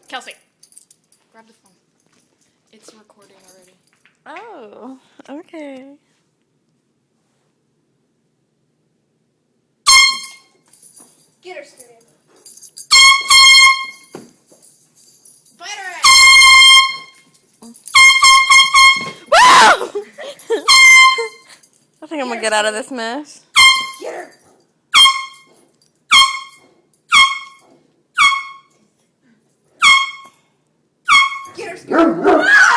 Kelsey, grab the phone. It's recording already. Oh, okay. Get her, Scooter. Bite her ass! Woo! I think I'm gonna get out of this mess. Get her. Get her, Scooter.